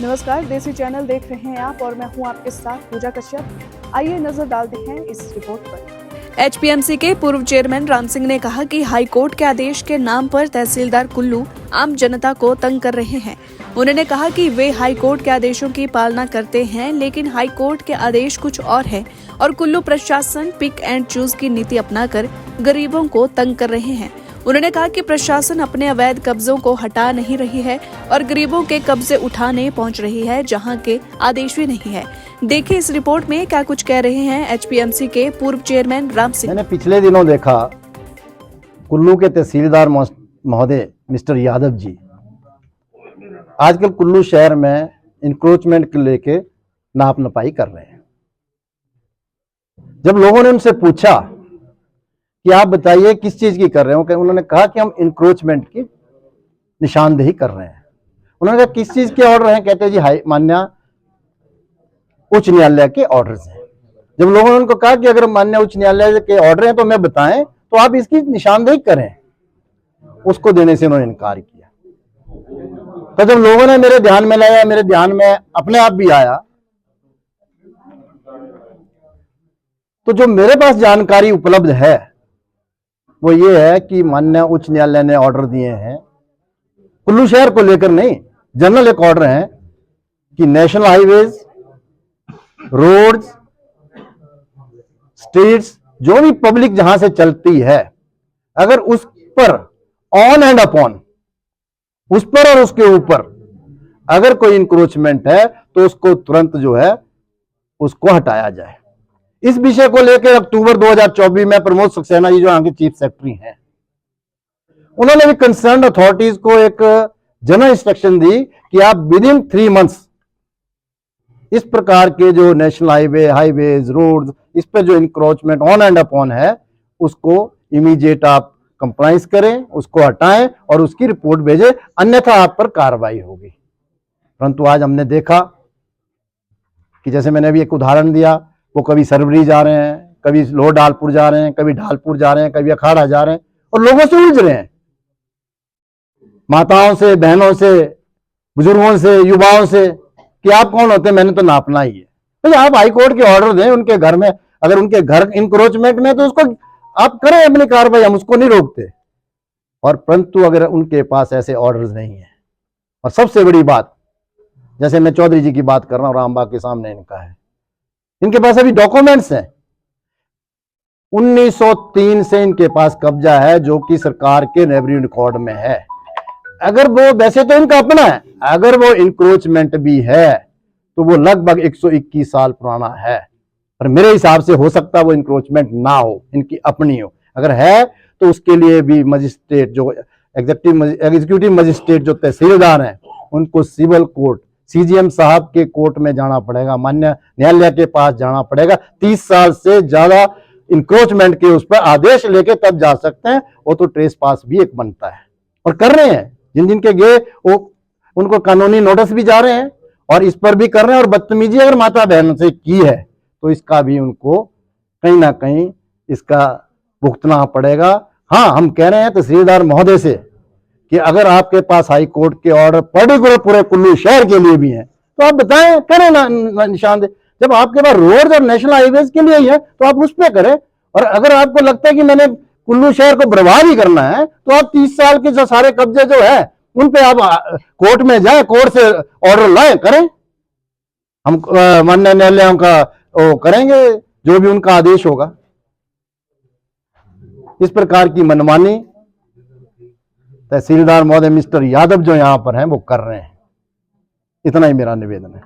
नमस्कार, देसी चैनल देख रहे हैं आप और मैं हूं आपके साथ पूजा कश्यप। आइए नजर डालते हैं इस रिपोर्ट पर। एचपीएमसी के पूर्व चेयरमैन राम सिंह ने कहा कि हाई कोर्ट के आदेश के नाम पर तहसीलदार कुल्लू आम जनता को तंग कर रहे हैं। उन्होंने कहा कि वे हाई कोर्ट के आदेशों की पालना करते हैं, लेकिन हाई कोर्ट के आदेश कुछ और है और कुल्लू प्रशासन पिक एंड चूज की नीति अपनाकर गरीबों को तंग कर रहे हैं। उन्होंने कहा कि प्रशासन अपने अवैध कब्जों को हटा नहीं रही है और गरीबों के कब्जे उठाने पहुंच रही है जहां के आदेश भी नहीं है। देखिए इस रिपोर्ट में क्या कुछ कह रहे हैं एचपीएमसी के पूर्व चेयरमैन राम सिंह। मैंने पिछले दिनों देखा कुल्लू के तहसीलदार महोदय मिस्टर यादव जी आजकल कुल्लू शहर में इंक्रोचमेंट को लेके नाप नपाई कर रहे हैं। जब लोगों ने उनसे पूछा कि आप बताइए किस चीज की कर रहे हो, उन्होंने कहा कि हम इंक्रोचमेंट की निशानदेही कर रहे हैं। उन्होंने कहा किस चीज के ऑर्डर हैं? कहते हैं जी हाई मान्य उच्च न्यायालय के ऑर्डर्स हैं। जब लोगों ने उनको कहा कि अगर मान्य उच्च न्यायालय के ऑर्डर हैं तो हमें बताएं, तो आप इसकी निशानदेही करें, उसको देने से उन्होंने इनकार किया। तो जब लोगों ने मेरे ध्यान में लाया, मेरे ध्यान में अपने आप भी आया, तो जो मेरे पास जानकारी उपलब्ध है वो ये है कि माननीय उच्च न्यायालय ने ऑर्डर दिए हैं कुल्लू शहर को लेकर, नहीं जनरल एक ऑर्डर है कि नेशनल हाईवेज, रोड्स, स्ट्रीट्स, जो भी पब्लिक जहां से चलती है, अगर उस पर ऑन एंड अपॉन, उस पर और उसके ऊपर अगर कोई इंक्रोचमेंट है तो उसको तुरंत जो है उसको हटाया जाए। इस विषय को लेकर अक्टूबर 2024 में प्रमोद सक्सेना जी जो यहाँ के चीफ सेक्रेटरी हैं, उन्होंने भी कंसर्न अथॉरिटीज को एक जनरल इंस्ट्रक्शन दी कि आप विद इन 3 मंथ्स इस प्रकार के जो नेशनल हाईवेज, रोड्स, इस पर जो इंक्रोचमेंट ऑन एंड अपॉन है उसको इमीडिएट आप कंप्लाइंस करें, उसको हटाएं और उसकी रिपोर्ट भेजें, अन्यथा आप पर कार्रवाई होगी। परंतु आज हमने देखा कि जैसे मैंने अभी एक उदाहरण दिया, वो कभी सरवरी जा रहे हैं, कभी लोअर ढालपुर जा रहे हैं, कभी ढालपुर जा रहे हैं, कभी अखाड़ा जा रहे हैं और लोगों से उलझ रहे हैं, माताओं से, बहनों से, बुजुर्गों से, युवाओं से कि आप कौन होते हैं, मैंने तो नापना ही है। तो आप हाई कोर्ट के ऑर्डर दें उनके घर में, अगर उनके घर इंक्रोचमेंट में तो उसको आप करें अपनी कार्रवाई, हम उसको नहीं रोकते। और परंतु अगर उनके पास ऐसे ऑर्डर्स नहीं है, और सबसे बड़ी बात, जैसे मैं चौधरी जी की बात कर रहा हूं, रामबाग के सामने इनका है, इनके पास अभी डॉक्यूमेंट्स हैं, 1903 से इनके पास कब्जा है जो कि सरकार के रेवेन्यू रिकॉर्ड में है। अगर वो, वैसे तो इनका अपना है, अगर वो इंक्रोचमेंट भी है तो वो लगभग 121 साल पुराना है। पर मेरे हिसाब से हो सकता है वो इंक्रोचमेंट ना हो, इनकी अपनी हो। अगर है तो उसके लिए भी मजिस्ट्रेट, जो एग्जीक्यूटिव मजिस्ट्रेट जो तहसीलदार हैं, उनको सिविल कोर्ट, सीजीएम साहब के कोर्ट में जाना पड़ेगा, मान्य न्यायालय के पास जाना पड़ेगा। 30 साल से ज्यादा इंक्रोचमेंट के उस पर आदेश लेके तब जा सकते हैं। वो तो ट्रेस पास भी एक बनता है और कर रहे हैं, जिन जिनके गए वो उनको कानूनी नोटिस भी जा रहे हैं और इस पर भी कर रहे हैं। और बदतमीजी अगर माता बहन से की है तो इसका भी उनको कहीं ना कहीं इसका भुगतना पड़ेगा। हाँ, हम कह रहे हैं तहसीलदार महोदय से कि अगर आपके पास हाई कोर्ट के ऑर्डर पर्टिकुलर पूरे कुल्लू शहर के लिए भी हैं तो आप बताएं, करें ना निशानदेही। जब आपके पास रोड और नेशनल हाईवेज के लिए ही है तो आप उस पर करें। और अगर आपको लगता है कि मैंने कुल्लू शहर को बर्बाद ही करना है तो आप 30 साल के जो सारे कब्जे जो है उन पे आप कोर्ट में जाएं, कोर्ट से ऑर्डर लाएं, करें। हम माननीय न्यायालयों का वो करेंगे जो भी उनका आदेश होगा। इस प्रकार की मनमानी तहसीलदार महोदय मिस्टर यादव जो यहां पर हैं वो कर रहे हैं। इतना ही मेरा निवेदन है।